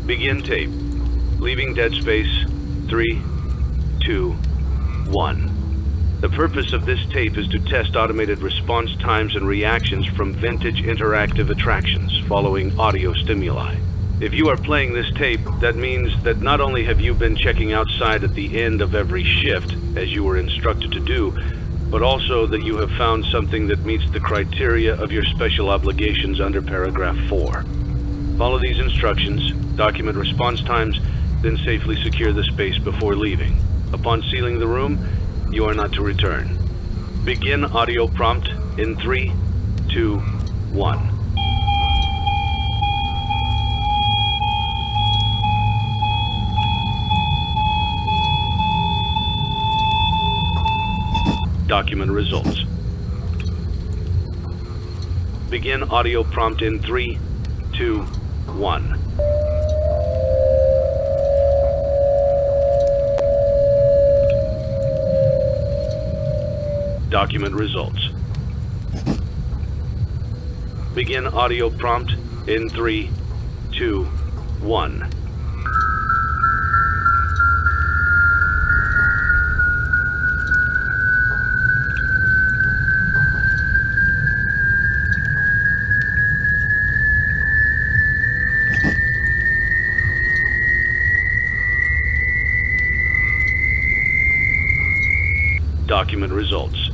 Begin tape. Leaving dead space. 3, 2, 1. The purpose of this tape is to test automated response times and reactions from vintage interactive attractions following audio stimuli. If you are playing this tape, that means that not only have you been checking outside at the end of every shift, as you were instructed to do, but also that you have found something that meets the criteria of your special obligations under paragraph 4. Follow these instructions, document response times, then safely secure the space before leaving. Upon sealing the room, you are not to return. Begin audio prompt in 3, 2, 1. Document results. Begin audio prompt in 3, 2, 1. Document results. Begin audio prompt in 3, 2, 1. Document results.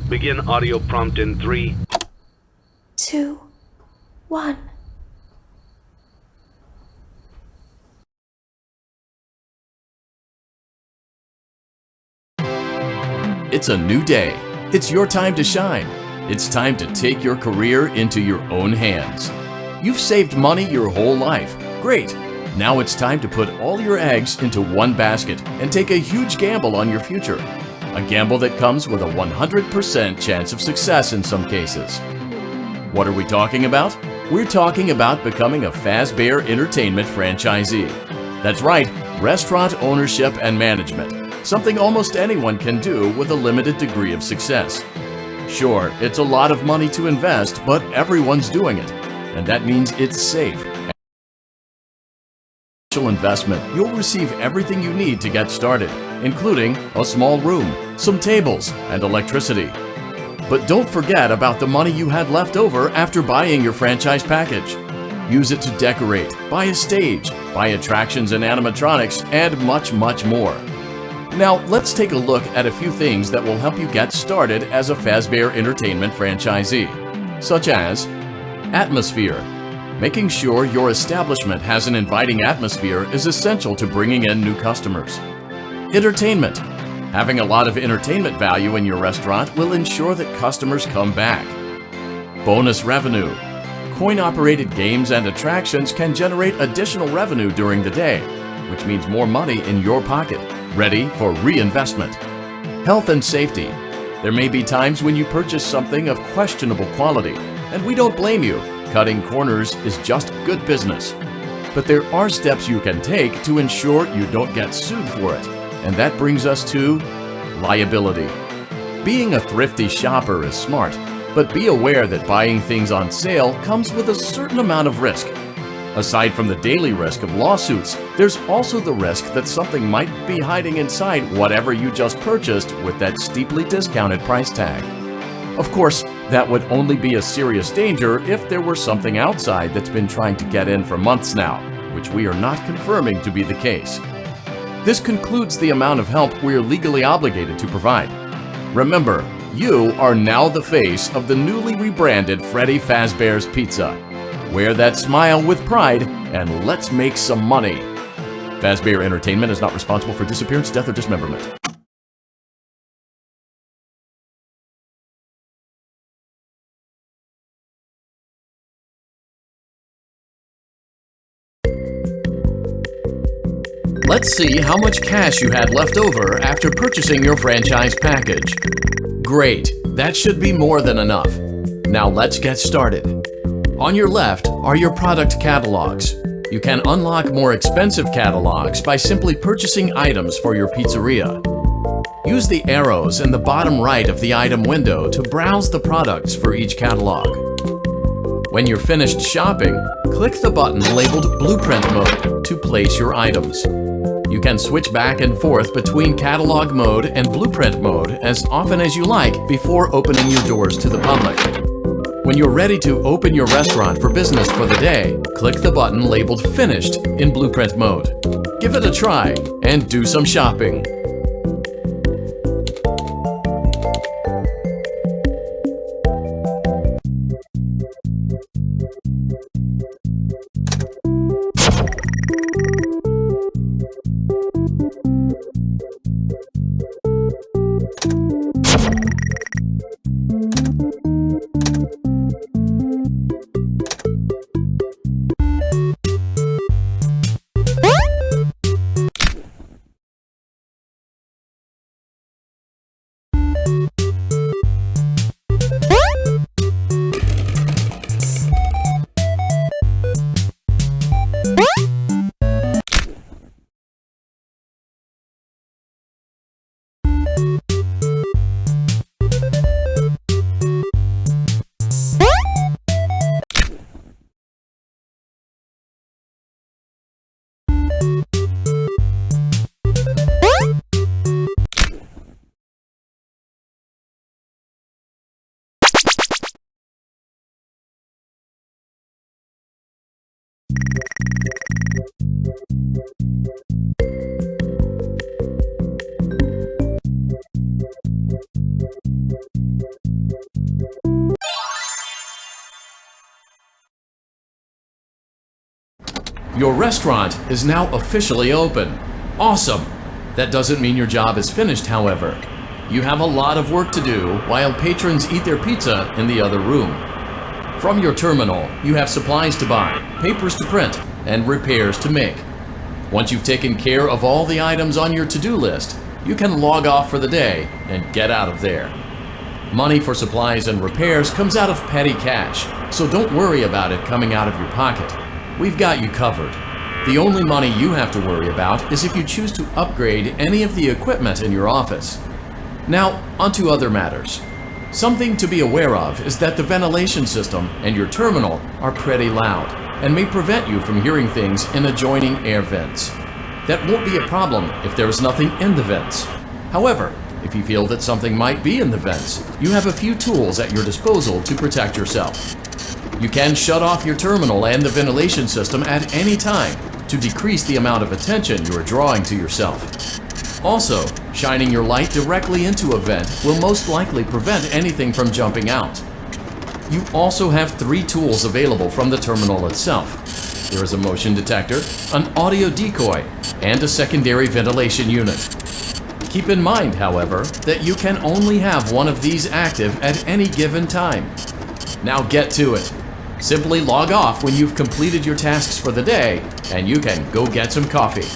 Begin audio prompt in 3, 2, 1. It's a new day. It's your time to shine. It's time to take your career into your own hands. You've saved money your whole life. Great. Now it's time to put all your eggs into one basket and take a huge gamble on your future. A gamble that comes with a 100% chance of success in some cases. What are we talking about? We're talking about becoming a Fazbear Entertainment franchisee. That's right, restaurant ownership and management. Something almost anyone can do with a limited degree of success. Sure, it's a lot of money to invest, but everyone's doing it, and that means it's safe. Investment, you'll receive everything you need to get started, including a small room, some tables, and electricity. But don't forget about the money you had left over after buying your franchise package. Use it to decorate, buy a stage, buy attractions and animatronics, and much, much more. Now, let's take a look at a few things that will help you get started as a Fazbear Entertainment franchisee, such as atmosphere. Making sure your establishment has an inviting atmosphere is essential to bringing in new customers. Entertainment. Having a lot of entertainment value in your restaurant will ensure that customers come back. Bonus revenue. Coin-operated games and attractions can generate additional revenue during the day, which means more money in your pocket, ready for reinvestment. Health and safety. There may be times when you purchase something of questionable quality, and we don't blame you. Cutting corners is just good business. But there are steps you can take to ensure you don't get sued for it, and that brings us to liability. Being a thrifty shopper is smart, but be aware that buying things on sale comes with a certain amount of risk. Aside from the daily risk of lawsuits, there's also the risk that something might be hiding inside whatever you just purchased with that steeply discounted price tag. Of course, that would only be a serious danger if there were something outside that's been trying to get in for months now, which we are not confirming to be the case. This concludes the amount of help we're legally obligated to provide. Remember, you are now the face of the newly rebranded Freddy Fazbear's Pizza. Wear that smile with pride, and let's make some money. Fazbear Entertainment is not responsible for disappearance, death, or dismemberment. Let's see how much cash you had left over after purchasing your franchise package. Great, that should be more than enough. Now let's get started. On your left are your product catalogs. You can unlock more expensive catalogs by simply purchasing items for your pizzeria. Use the arrows in the bottom right of the item window to browse the products for each catalog. When you're finished shopping, click the button labeled Blueprint Mode to place your items. You can switch back and forth between Catalog Mode and Blueprint Mode as often as you like before opening your doors to the public. When you're ready to open your restaurant for business for the day, click the button labeled Finished in Blueprint Mode. Give it a try and do some shopping. Your restaurant is now officially open. Awesome! That doesn't mean your job is finished, however. You have a lot of work to do while patrons eat their pizza in the other room. From your terminal, you have supplies to buy, papers to print, and repairs to make. Once you've taken care of all the items on your to-do list, you can log off for the day and get out of there. Money for supplies and repairs comes out of petty cash, so don't worry about it coming out of your pocket. We've got you covered. The only money you have to worry about is if you choose to upgrade any of the equipment in your office. Now, onto other matters. Something to be aware of is that the ventilation system and your terminal are pretty loud and may prevent you from hearing things in adjoining air vents. That won't be a problem if there is nothing in the vents. However, if you feel that something might be in the vents, you have a few tools at your disposal to protect yourself. You can shut off your terminal and the ventilation system at any time to decrease the amount of attention you are drawing to yourself. Also, shining your light directly into a vent will most likely prevent anything from jumping out. You also have 3 tools available from the terminal itself. There is a motion detector, an audio decoy, and a secondary ventilation unit. Keep in mind, however, that you can only have one of these active at any given time. Now get to it. Simply log off when you've completed your tasks for the day, and you can go get some coffee.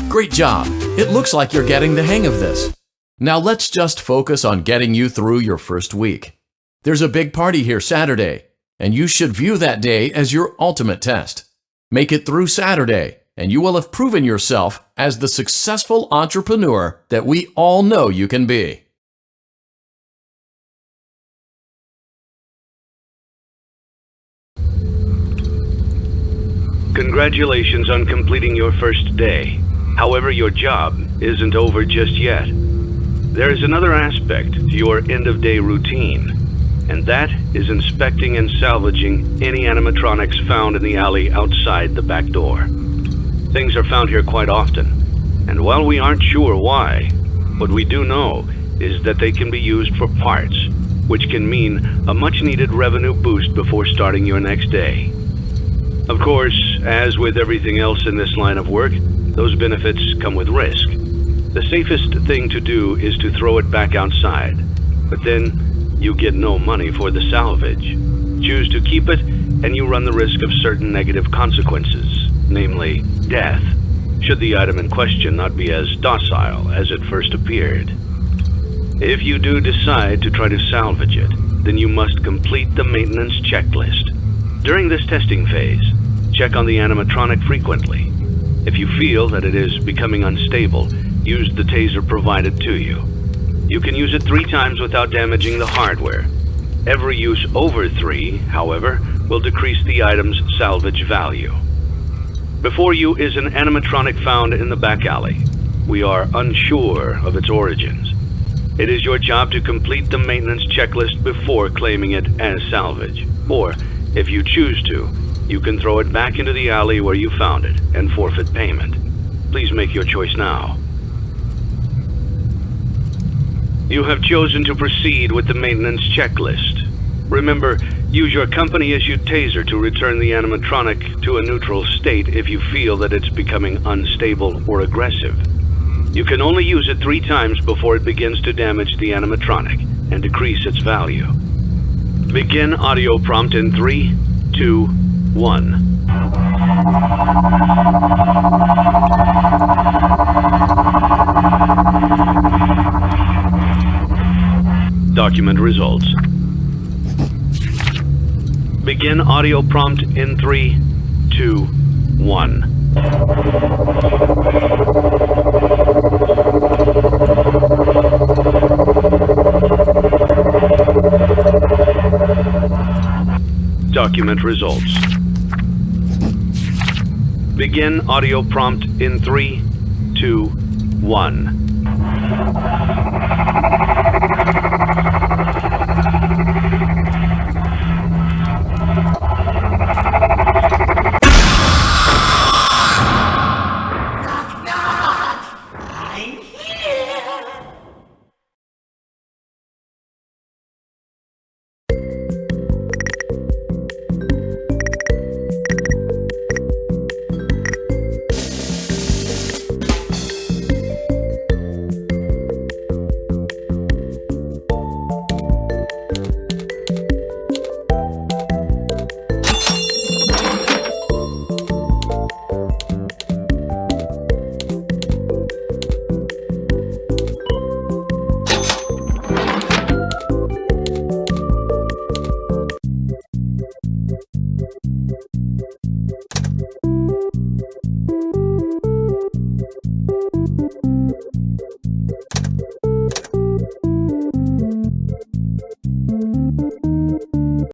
Great job! It looks like you're getting the hang of this. Now let's just focus on getting you through your first week. There's a big party here Saturday, and you should view that day as your ultimate test. Make it through Saturday, and you will have proven yourself as the successful entrepreneur that we all know you can be. Congratulations on completing your first day. However, your job isn't over just yet. There is another aspect to your end-of-day routine, and that is inspecting and salvaging any animatronics found in the alley outside the back door. Things are found here quite often, and while we aren't sure why, what we do know is that they can be used for parts, which can mean a much-needed revenue boost before starting your next day. Of course, as with everything else in this line of work, those benefits come with risk. The safest thing to do is to throw it back outside, but then you get no money for the salvage. Choose to keep it, and you run the risk of certain negative consequences, namely death, should the item in question not be as docile as it first appeared. If you do decide to try to salvage it, then you must complete the maintenance checklist. During this testing phase, check on the animatronic frequently. If you feel that it is becoming unstable, use the taser provided to you. You can use it 3 times without damaging the hardware. Every use over 3, however, will decrease the item's salvage value. Before you is an animatronic found in the back alley. We are unsure of its origins. It is your job to complete the maintenance checklist before claiming it as salvage. Or, if you choose to, you can throw it back into the alley where you found it and forfeit payment. Please make your choice now. You have chosen to proceed with the maintenance checklist. Remember, use your company-issued taser to return the animatronic to a neutral state if you feel that it's becoming unstable or aggressive. You can only use it 3 times before it begins to damage the animatronic and decrease its value. Begin audio prompt in 3, 2, 1. Document results. Begin audio prompt in 3, 2, 1. Document results. Begin audio prompt in 3, 2, 1.